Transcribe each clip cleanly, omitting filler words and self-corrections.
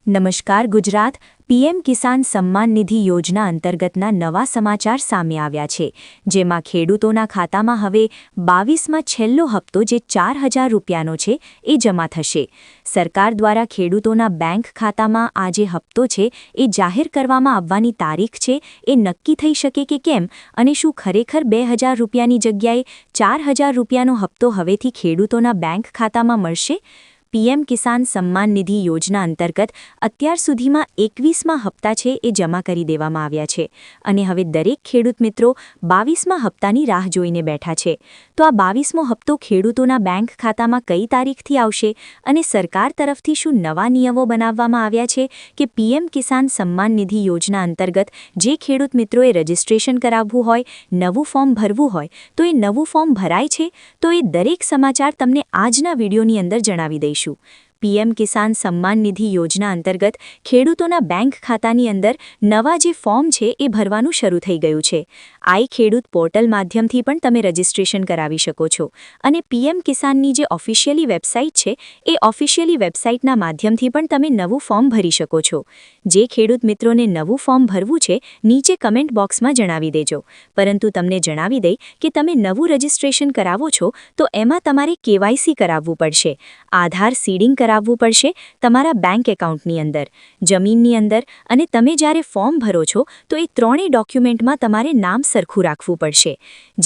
નમસ્કાર ગુજરાત પીએમ કિસાન સમ્માન નિધિ યોજના અંતર્ગતના નવા સમાચાર સામે આવ્યા છે, જેમાં ખેડૂતોના ખાતામાં હવે 22માં છેલ્લો હપ્તો જે 4000 રૂપિયાનો છે એ જમા થશે। સરકાર દ્વારા ખેડૂતોના બેંક ખાતામાં આ જે હપ્તો છે એ જાહેર કરવામાં આવવાની તારીખ છે એ નક્કી થઈ શકે કે કેમ, અને શું ખરેખર 2000 રૂપિયાની જગ્યાએ 4000 રૂપિયાનો હપ્તો હવેથી ખેડૂતોના બેંક ખાતામાં મળશે? પીએમ કિસાન સમ્માન નિધિ યોજના અંતર્ગત અત્યાર સુધીમાં 21માં હપ્તા છે એ જમા કરી દેવામાં આવ્યા છે, અને હવે દરેક ખેડૂત મિત્રો 22માં હપ્તાની રાહ જોઈને બેઠા છે। તો આ 22મો હપ્તો ખેડૂતોના બેંક ખાતામાં કઈ તારીખથી આવશે, અને સરકાર તરફથી શું નવા નિયમો બનાવવામાં આવ્યા છે કે પીએમ કિસાન સમ્માન નિધિ યોજના અંતર્ગત જે ખેડૂત મિત્રોએ રજિસ્ટ્રેશન કરાવવું હોય, નવું ફોર્મ ભરવું હોય તો એ નવું ફોર્મ ભરાય છે? તો એ દરેક સમાચાર તમને આજના વિડીયોની અંદર જણાવી દઈશું। પીએમ કિસાન સમ્માન નિધિ યોજના અંતર્ગત ખેડૂતોના બેંક ખાતાની અંદર નવા જે ફોર્મ છે એ ભરવાનું શરૂ થઈ ગયું છે। આઈ ખેડૂત પોર્ટલ માધ્યમથી પણ તમે રજિસ્ટ્રેશન કરાવી શકો છો, અને પીએમ કિસાનની જે ઓફિશિયલી વેબસાઇટ છે એ ઓફિશિયલી વેબસાઇટના માધ્યમથી પણ તમે નવું ફોર્મ ભરી શકો છો। જે ખેડૂત મિત્રોને નવું ફોર્મ ભરવું છે નીચે કમેન્ટ બોક્સમાં જણાવી દેજો, પરંતુ તમને જણાવી દઈ કે તમે નવું રજિસ્ટ્રેશન કરાવો છો તો એમાં તમારે કેવાયસી કરાવવું પડશે, આધાર સીડિંગ કરાવવું પડશે તમારા બેંક એકાઉન્ટની અંદર, જમીનની અંદર, અને તમે જ્યારે ફોર્મ ભરો છો તો એ ત્રણેય ડોક્યુમેન્ટમાં તમારે નામ સરખું રાખવું પડશે।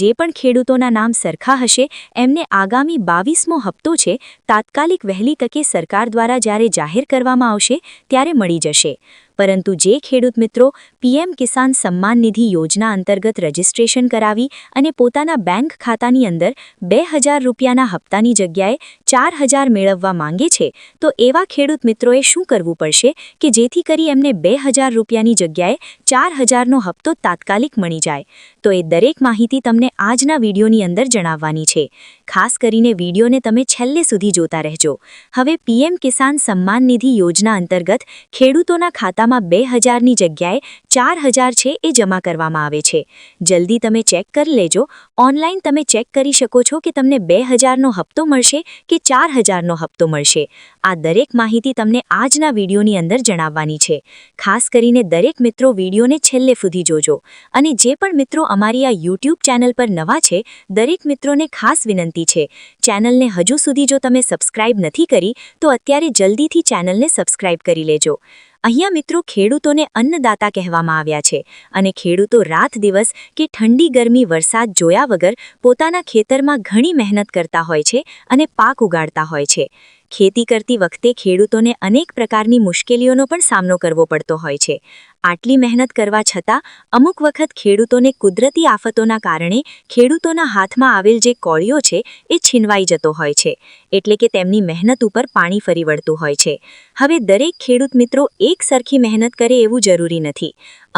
જે પણ ખેડૂતોના નામ સરખા હશે એમને આગામી 22મો હપ્તો છે તાત્કાલિક વહેલી તકે સરકાર દ્વારા જ્યારે જાહેર કરવામાં આવશે ત્યારે મળી જશે। પરંતુ જે ખેડૂત મિત્રો પીએમ કિસાન સમ્માન નિધિ યોજના અંતર્ગત રજિસ્ટ્રેશન કરાવી અને પોતાના બેંક ખાતાની અંદર 2000 રૂપિયાના હપ્તાની જગ્યાએ 4000 મેળવવા માંગે છે, તો એવા ખેડૂત મિત્રોએ શું કરવું પડશે કે જેથી કરી એમને 2000 રૂપિયાની જગ્યાએ 4000નો હપ્તો તાત્કાલિક મળી જાય? તો એ દરેક માહિતી તમને આજના વિડીયોની અંદર જણાવવાની છે। ખાસ કરીને વિડીયોને તમે છેલ્લે સુધી જોતા રહેજો। હવે પીએમ કિસાન સમ્માન નિધિ યોજના અંતર્ગત ખેડૂતોના ખાતામાં 2000ની જગ્યાએ 4000 છે એ જમા કરવામાં આવે છે। જલ્દી તમે ચેક કરી લેજો, ઓનલાઈન તમે ચેક કરી શકો છો કે તમને 2000નો હપ્તો મળશે કે 4000નો હપ્તો મળશે। આ દરેક માહિતી તમને આજના વિડીયોની અંદર જણાવવાની છે। ખાસ કરીને દરેક મિત્રો વિડીયોને છેલ્લે સુધી જોજો, અને જે પણ મિત્રો અમારી આ YouTube ચેનલ પર નવા છે દરેક મિત્રોને ખાસ વિનંતી છે, ચેનલને હજુ સુધી જો તમે સબસ્ક્રાઇબ નથી કરી તો અત્યારે જલ્દીથી ચેનલને સબસ્ક્રાઇબ કરી લેજો। અહીંયા મિત્રો ખેડૂતોને અન્નદાતા કહેવામાં આવ્યા છે, અને ખેડૂતો રાત દિવસ કે ઠંડી ગરમી વરસાદ જોયા વગર પોતાના ખેતરમાં ઘણી મહેનત કરતા હોય છે અને પાક ઉગાડતા હોય છે। ખેતી કરતી વખતે ખેડૂતોને અનેક પ્રકારની મુશ્કેલીઓનો પણ સામનો કરવો પડતો હોય છે। આટલી મહેનત કરવા છતાં અમુક વખત ખેડૂતોને કુદરતી આફતોના કારણે ખેડૂતોના હાથમાં આવેલ જે કોળિયો છે એ છીનવાઈ જતો હોય છે, એટલે કે તેમની મહેનત ઉપર પાણી ફરી વળતું હોય છે। હવે દરેક ખેડૂત મિત્રો એક સરખી મહેનત કરે એવું જરૂરી નથી।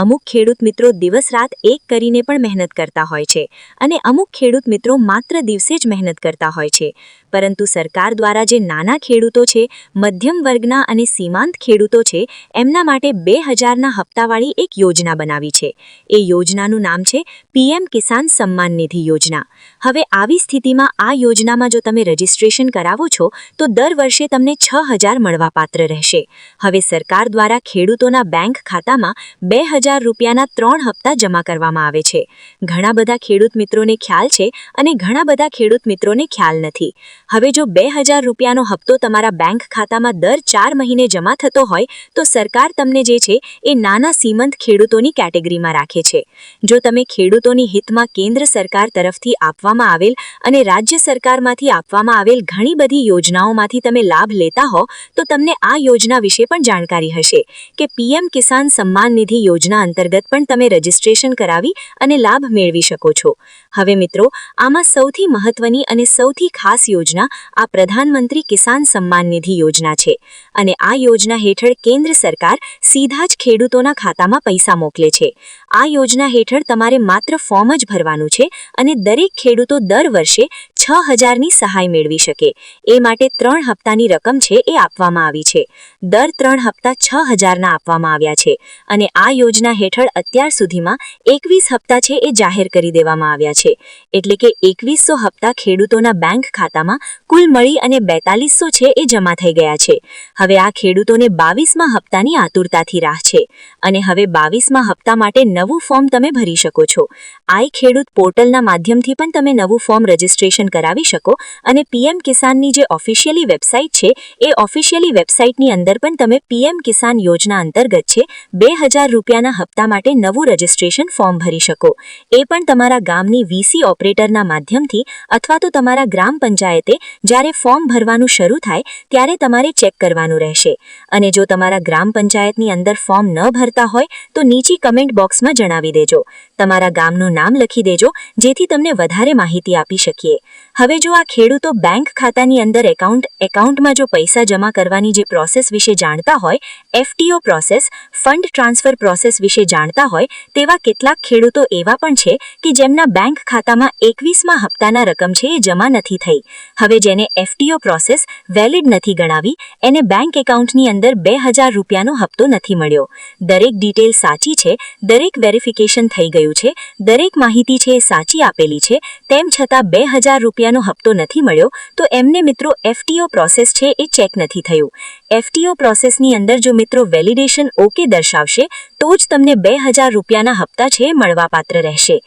અમુક ખેડૂત મિત્રો દિવસ રાત એક કરીને પણ મહેનત કરતા હોય છે, અને અમુક ખેડૂત મિત્રો માત્ર દિવસે જ મહેનત કરતા હોય છે। પરંતુ સરકાર દ્વારા જે નાના ખેડૂતો છે, મધ્યમ વર્ગના અને સીમાંત ખેડૂતો છે, એમના માટે 2000ના હપ્તાવાળી એક યોજના બનાવી છે। એ યોજનાનું નામ છે પીએમ કિસાન સમ્માન નિધિ યોજના। હવે આવી સ્થિતિમાં આ યોજનામાં જો તમે રજિસ્ટ્રેશન કરાવો છો તો દર વર્ષે તમને 6000 મળવાપાત્ર રહેશે। હવે સરકાર દ્વારા ખેડૂતોના બેંક ખાતામાં 2000 રૂપિયાના 3 હપ્તા જમા કરવામાં આવે છે। ઘણા બધા ખેડૂત મિત્રોને ખ્યાલ છે અને ઘણા બધા ખેડૂત મિત્રોને ખ્યાલ નથી। હવે જો 2000 રૂપિયાનો હપ્તો તમારા બેંક ખાતામાં દર 4 મહિને જમા થતો હોય તો સરકાર તમને જે છે એ નાના સીમંત ખેડૂતોની કેટેગરીમાં રાખે છે। જો તમે ખેડૂતોની હિતમાં કેન્દ્ર સરકાર તરફથી આપવામાં આવેલ અને રાજ્ય સરકારમાંથી આપવામાં આવેલ ઘણી બધી યોજનાઓમાંથી તમે લાભ લેતા હો તો તમને આ યોજના વિશે પણ જાણકારી હશે કે પીએમ કિસાન સમ્માન નિધિ યોજના અંતર્ગત પણ તમે રજિસ્ટ્રેશન કરાવી અને લાભ મેળવી શકો છો। હવે મિત્રો આમાં સૌથી મહત્વની અને સૌથી ખાસ યોજના આ પ્રધાનમંત્રી કિસાન સમ્માન નિધિ યોજના છે, અને આ યોજના હેઠળ કેન્દ્ર સરકાર સીધા જ ખેડૂતોના ખાતામાં પૈસા મોકલે છે। આ યોજના હેઠળ તમારે માત્ર ફોર્મ જ ભરવાનું છે, અને દરેક ખેડૂતો દર વર્ષે 6,000ની સહાય મેળવી શકે। એ માટે 3 હપ્તાની રકમ છે એ આપવામાં આવી છે। દર 3 હપ્તા 6,000ના આપવામાં આવ્યા છે અને આ યોજના હેઠળ અત્યાર સુધીમાં 21 હપ્તા છે એ જાહેર કરી દેવામાં આવ્યા છે। એટલે કે 2100 હપ્તા ખેડૂતોના બેંક ખાતામાં કુલ મળી અને 4200 છે એ જમા થઈ ગયા છે। હવે આ ખેડૂતોને 22મા હપ્તાની આતુરતાથી રાહ છે અને હવે 22મા હપ્તા માટે નવું ફોર્મ તમે ભરી શકો છો। આઈ ખેડૂત પોર્ટલના માધ્યમથી પણ તમે નવું ફોર્મ રજીસ્ટ્રેશન કરાવી શકો અને પીએમ કિસાનની જે ઓફિશિયલી વેબસાઇટ છે એ ઓફિશિયલી વેબસાઇટની અંદર પણ તમે પીએમ કિસાન યોજના અંતર્ગત છે 2000 રૂપિયાના હપ્તા માટે નવું રજીસ્ટ્રેશન ફોર્મ ભરી શકો। એ પણ તમારા ગામની વીસી ઓપરેટરના માધ્યમથી અથવા તો તમારા ગ્રામ પંચાયતે જ્યારે ફોર્મ ભરવાનું શરૂ થાય ત્યારે તમારે ચેક કરવાનું રહેશે અને જો તમારા ગ્રામ પંચાયતની અંદર ફોર્મ ન ભરતા હોય તો નીચી કમેન્ટ બોક્સમાં જણાવી દેજો। તમારા ગામનું નામ લખી દેજો જેથી તમને વધારે માહિતી આપી શકીએ। હવે જો આ ખેડૂતો બેંક ખાતાની અંદર એકાઉન્ટમાં જો પૈસા જમા કરવાની જે પ્રોસેસ વિશે જાણતા હોય, FTO process, fund transfer process વિશે જાણતા હોય તેવા કેટલાક ખેડૂતો એવા પણ છે કે જેમના બેંક ખાતામાં 21મા હપ્તાના રકમ છે એ જમા નથી થઈ। હવે જેને એફટીઓ પ્રોસેસ વેલિડ નથી ગણાવી એને બેંક એકાઉન્ટની અંદર 2000 રૂપિયાનો હપ્તો નથી મળ્યો। દરેક ડિટેલ સાચી છે, દરેક વેરિફિકેશન થઈ ગયું છે, દરેક માહિતી છે એ સાચી આપેલી છે, તેમ છતાં 2000 રૂપિયાનો હપ્તો નથી મળ્યો તો એમને મિત્રો એફટીઓ પ્રોસેસ છે એ ચેક નથી થયું। એફટીઓ પ્રોસેસની અંદર જો મિત્રો વેલિડેશન ઓકે દર્શાવશે તો જ તમને 2000 રૂપિયાના હપ્તા છે મળવાપાત્ર રહેશે।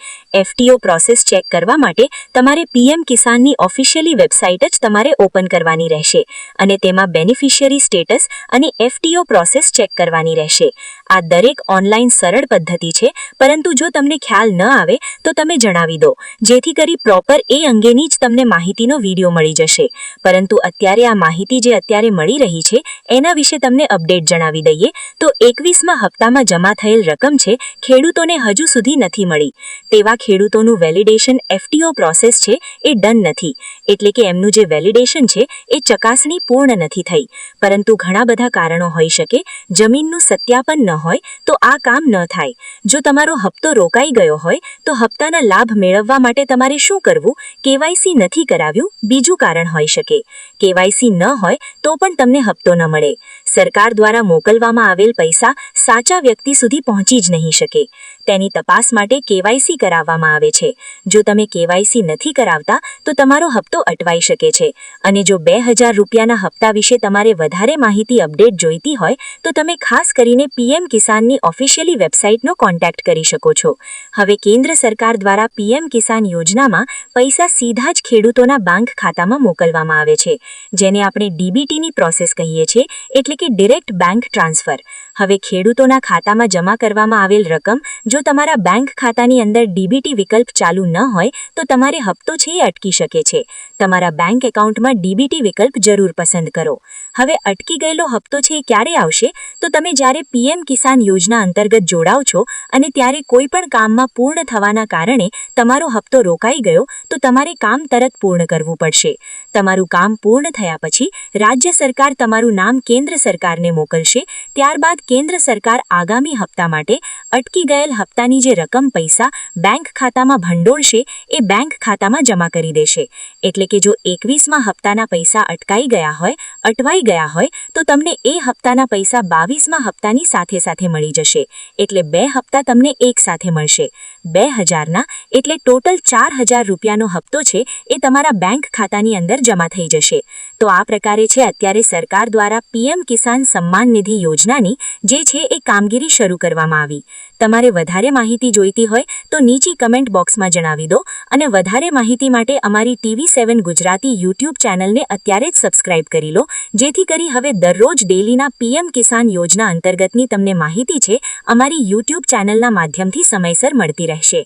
એફટીઓ પ્રોસેસ ચેક કરવા માટે તમારે પીએમ કિસાનની ઓફિશિયલી વેબસાઇટ જ તમારે ઓપન કરવાની રહેશે અને તેમાં બેનિફિશિયરી સ્ટેટસ અને એફટીઓ પ્રોસેસ ચેક કરવાની રહેશે। આ દરેક ઓનલાઈન સરળ પદ્ધતિ છે, પરંતુ જો તમને ખ્યાલ ન આવે તો તમે જણાવી દો જેથી કરી પ્રોપર એ અંગેની જ તમને માહિતીનો વિડીયો મળી જશે। પરંતુ અત્યારે આ માહિતી જે અત્યારે મળી રહી છે એના વિશે તમને અપડેટ જણાવી દઈએ તો 21મા હપ્તામાં જમા થયેલ રકમ છે ખેડૂતોને હજુ સુધી નથી મળી। તેવા ખેડૂતોનું વેલિડેશન એફટીઓ પ્રોસેસ છે એ ડન નથી, એટલે કે એમનું જે વેલિડેશન છે એ ચકાસણી પૂર્ણ નથી થઈ। પરંતુ ઘણા બધા કારણો હોઈ શકે, જમીનનું સત્યાપન ન હોય તો આ કામ ન થાય। જો તમારો હપ્તો રોકાઈ ગયો હોય તો હપ્તાના લાભ મેળવવા માટે તમારે શું કરવું? કેવાયસી નથી કરાવ્યું બીજું કારણ હોઈ શકે। કેવાયસી ન હોય તો પણ તમને હપ્તો ન મળે। સરકાર દ્વારા મોકલવામાં આવેલ પૈસા સાચા વ્યક્તિ સુધી પહોંચી જ નહીં શકે। તેની તપાસ માટે કેવાયસી કરાવવામાં આવે છે। જો તમે કેવાયસી નથી કરાવતા તો તમારો હપ્તો અટવાઈ શકે છે અને જો 2000 રૂપિયાના હપ્તા વિશે તમારે વધારે માહિતી અપડેટ જોઈતી હોય તો તમે ખાસ કરીને પીએમ કિસાનની ઓફિશિયલી વેબસાઇટનો કોન્ટેક્ટ કરી શકો છો। હવે કેન્દ્ર સરકાર દ્વારા પીએમ કિસાન યોજનામાં પૈસા સીધા જ ખેડૂતોના બેંક ખાતામાં મોકલવામાં આવે છે, જેને આપણે ડીબીટીની પ્રોસેસ કહીએ છીએ, એટલે કે ડિરેક્ટ બેંક ટ્રાન્સફર। હવે ખેડૂતોના ખાતામાં જમા કરવામાં આવેલ રકમ જો તમારા બેંક ખાતાની અંદર ડીબીટી વિકલ્પ ચાલુ ન હોય તો તમારે હપ્તો છે એ અટકી શકે છે। તમારા બેંક એકાઉન્ટમાં ડીબીટી વિકલ્પ જરૂર પસંદ કરો। હવે અટકી ગયેલો હપ્તો છે એ ક્યારે આવશે? તો તમે જ્યારે પીએમ કિસાન યોજના અંતર્ગત જોડાવ છો અને ત્યારે કોઈ પણ કામમાં પૂર્ણ થવાના કારણે તમારો હપ્તો રોકાઈ ગયો તો તમારે કામ તરત પૂર્ણ કરવું પડશે। તમારું કામ પૂર્ણ થયા પછી રાજ્ય સરકાર તમારું નામ કેન્દ્ર સરકારને મોકલશે। ત્યારબાદ કેન્દ્ર સરકાર આગામી હપ્તા માટે અટકી ગયેલ હપ્તાની જે રકમ પૈસા બેંક ખાતામાં ભંડોળશે એ બેંક ખાતામાં જમા કરી દેશે। એટલે કે જો 21મા હપ્તાના પૈસા અટવાઈ ગયા હોય તો તમને એ હપ્તાના પૈસા 22મા હપ્તાની સાથે મળી જશે। એટલે 2 હપ્તા તમને એક સાથે મળશે। 2000ના એટલે ટોટલ 4000 રૂપિયાનો હપ્તો છે એ તમારા બેંક ખાતાની અંદર જમા થઈ જશે। તો આ પ્રકારે છે અત્યારે સરકાર દ્વારા પીએમ કિસાન સમ્માન નિધિ યોજનાની જે છે એ કામગીરી શરૂ કરવામાં આવી। તમારે વધારે માહિતી જોઈતી હોય તો નીચે કમેન્ટ બોક્સમાં જણાવી દો અને વધારે માહિતી માટે અમારી TV7 ગુજરાતી યુટ્યુબ ચેનલને અત્યારે જ સબસ્ક્રાઇબ કરી લો, જેથી કરી હવે દરરોજ ડેલીના પીએમ કિસાન યોજના અંતર્ગતની તમને માહિતી છે અમારી યુટ્યુબ ચેનલના માધ્યમથી સમયસર મળતી રહેશે।